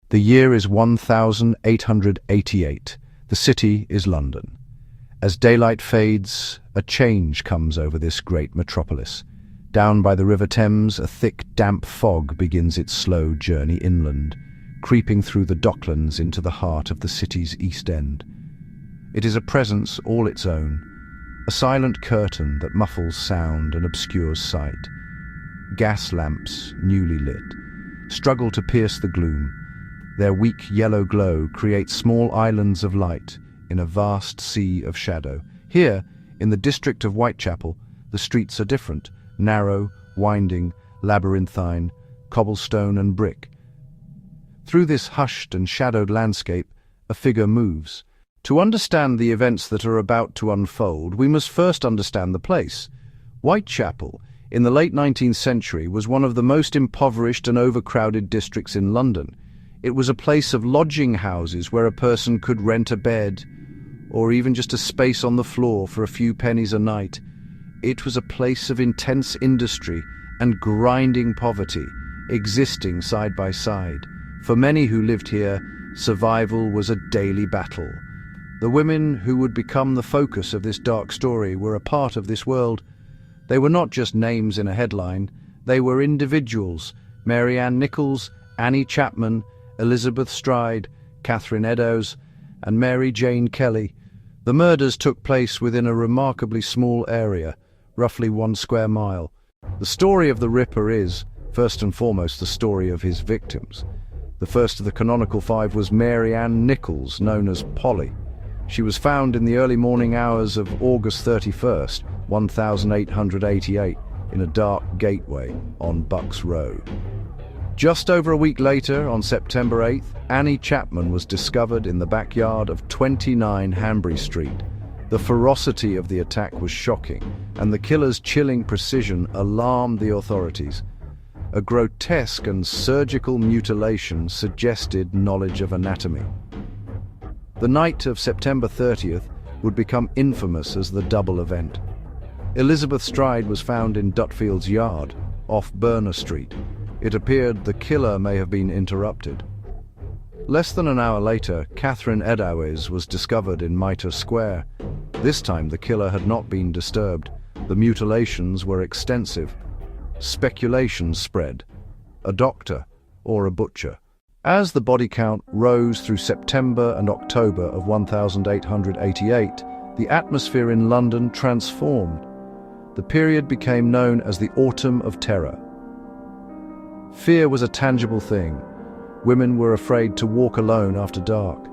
The year is 1888. The city is London. As daylight fades, a change comes over this great metropolis. Down by the River Thames, a thick, damp fog begins its slow journey inland, creeping through the docklands into the heart of the city's East End. It is a presence all its own, a silent curtain that muffles sound and obscures sight. Gas lamps, newly lit, struggle to pierce the gloom. Their weak yellow glow creates small islands of light in a vast sea of shadow. Here, in the district of Whitechapel, the streets are different, narrow, winding, labyrinthine, cobblestone and brick. Through this hushed and shadowed landscape, a figure moves. To understand the events that are about to unfold, we must first understand the place. Whitechapel, in the late 19th century, was one of the most impoverished and overcrowded districts in London. It was a place of lodging houses where a person could rent a bed, or even just a space on the floor for a few pennies a night. It was a place of intense industry and grinding poverty, existing side by side. For many who lived here, survival was a daily battle. The women who would become the focus of this dark story were a part of this world. They were not just names in a headline, they were individuals. Mary Ann Nichols, Annie Chapman, Elizabeth Stride, Catherine Eddowes, and Mary Jane Kelly. The murders took place within a remarkably small area, roughly 1 square mile. The story of the Ripper is, first and foremost, the story of his victims. The first of the canonical 5 was Mary Ann Nichols, known as Polly. She was found in the early morning hours of August 31st, 1888, in a dark gateway on Bucks Row. Just over a week later, on September 8th, Annie Chapman was discovered in the backyard of 29 Hanbury Street. The ferocity of the attack was shocking, and the killer's chilling precision alarmed the authorities. A grotesque and surgical mutilation suggested knowledge of anatomy. The night of September 30th would become infamous as the double event. Elizabeth Stride was found in Dutfield's yard, off Burner Street. It appeared the killer may have been interrupted. Less than an hour later, Catherine Eddowes was discovered in Mitre Square. This time the killer had not been disturbed. The mutilations were extensive. Speculation spread. A doctor or a butcher. As the body count rose through September and October of 1888, the atmosphere in London transformed. The period became known as the Autumn of Terror. Fear was a tangible thing. Women were afraid to walk alone after dark.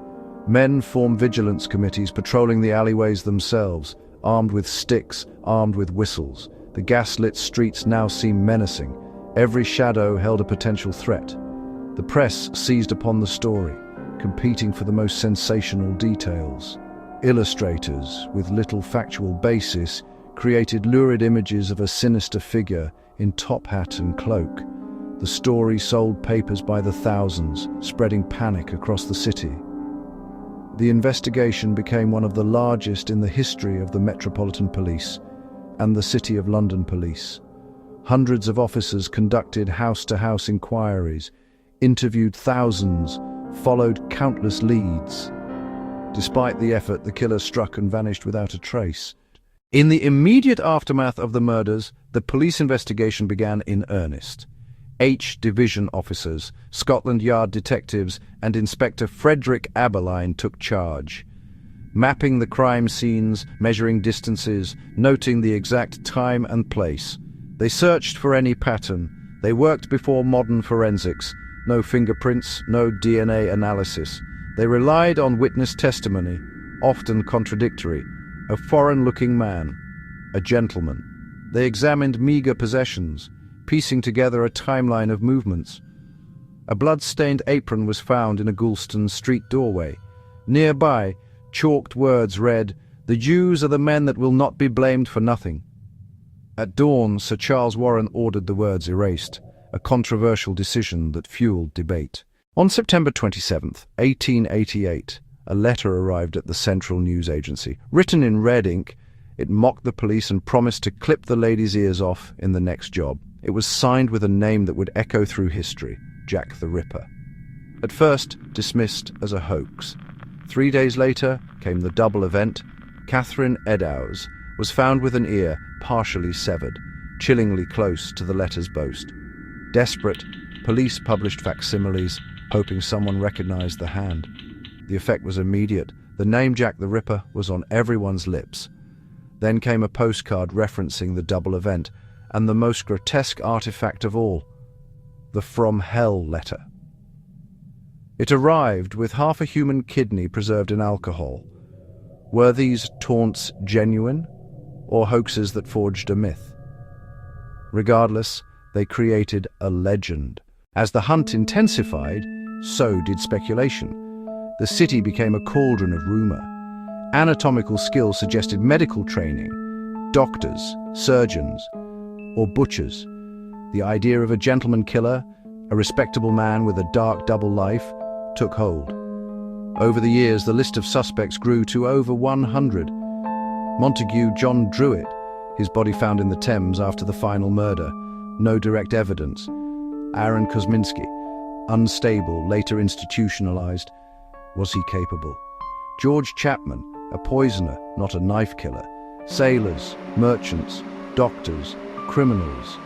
Men formed vigilance committees patrolling the alleyways themselves, armed with sticks, armed with whistles. The gas-lit streets now seemed menacing. Every shadow held a potential threat. The press seized upon the story, competing for the most sensational details. Illustrators, with little factual basis, created lurid images of a sinister figure in top hat and cloak. The story sold papers by the thousands, spreading panic across the city. The investigation became one of the largest in the history of the Metropolitan Police and the City of London Police. Hundreds of officers conducted house-to-house inquiries, interviewed thousands, followed countless leads. Despite the effort, the killer struck and vanished without a trace. In the immediate aftermath of the murders, the police investigation began in earnest. H Division officers, Scotland Yard detectives, and Inspector Frederick Aberline took charge. Mapping the crime scenes, measuring distances, noting the exact time and place. They searched for any pattern. They worked before modern forensics. No fingerprints, no DNA analysis. They relied on witness testimony, often contradictory. A foreign-looking man, a gentleman. They examined meager possessions, piecing together a timeline of movements. A blood-stained apron was found in a Goulston Street doorway. Nearby, chalked words read, "The Jews are the men that will not be blamed for nothing." At dawn, Sir Charles Warren ordered the words erased, a controversial decision that fueled debate. On September 27, 1888, a letter arrived at the Central News Agency. Written in red ink, it mocked the police and promised to clip the lady's ears off in the next job. It was signed with a name that would echo through history, Jack the Ripper. At first dismissed as a hoax. 3 days later came the double event. Catherine Eddowes was found with an ear partially severed, chillingly close to the letter's boast. Desperate, police published facsimiles, hoping someone recognized the hand. The effect was immediate. The name Jack the Ripper was on everyone's lips. Then came a postcard referencing the double event, and the most grotesque artifact of all, the From Hell letter. It arrived with half a human kidney preserved in alcohol. Were these taunts genuine, or hoaxes that forged a myth? Regardless, they created a legend. As the hunt intensified, so did speculation. The city became a cauldron of rumor. Anatomical skill suggested medical training, doctors, surgeons, or butchers. The idea of a gentleman killer, a respectable man with a dark double life, took hold. Over the years, the list of suspects grew to over 100. Montague John Druitt, his body found in the Thames after the final murder. No direct evidence. Aaron Kosminski, unstable, later institutionalized. Was he capable? George Chapman, a poisoner, not a knife killer. Sailors, merchants, doctors, criminals.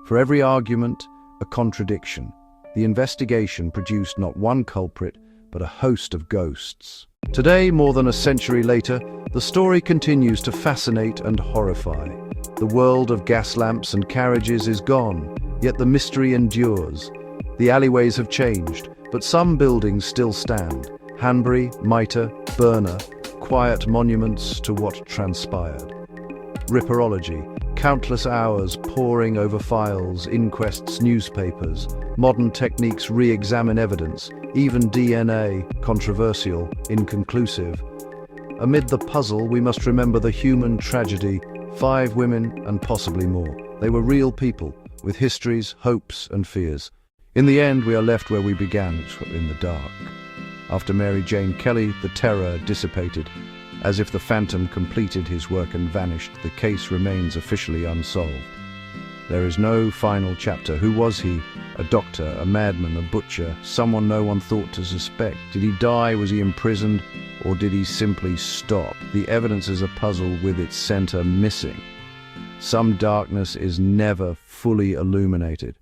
For every argument, a contradiction. The investigation produced not one culprit, but a host of ghosts. Today, more than a century later, the story continues to fascinate and horrify. The world of gas lamps and carriages is gone, yet the mystery endures. The alleyways have changed, but some buildings still stand. Hanbury, Mitre, Burner, quiet monuments to what transpired. Ripperology, countless hours poring over files, inquests, newspapers. Modern techniques re-examine evidence, even DNA, controversial, inconclusive. Amid the puzzle, we must remember the human tragedy. 5 women and possibly more. They were real people, with histories, hopes and fears. In the end, we are left where we began, in the dark. After Mary Jane Kelly, the terror dissipated. As if the phantom completed his work and vanished, the case remains officially unsolved. There is no final chapter. Who was he? A doctor, a madman, a butcher, someone no one thought to suspect. Did he die? Was he imprisoned? Or did he simply stop? The evidence is a puzzle with its center missing. Some darkness is never fully illuminated.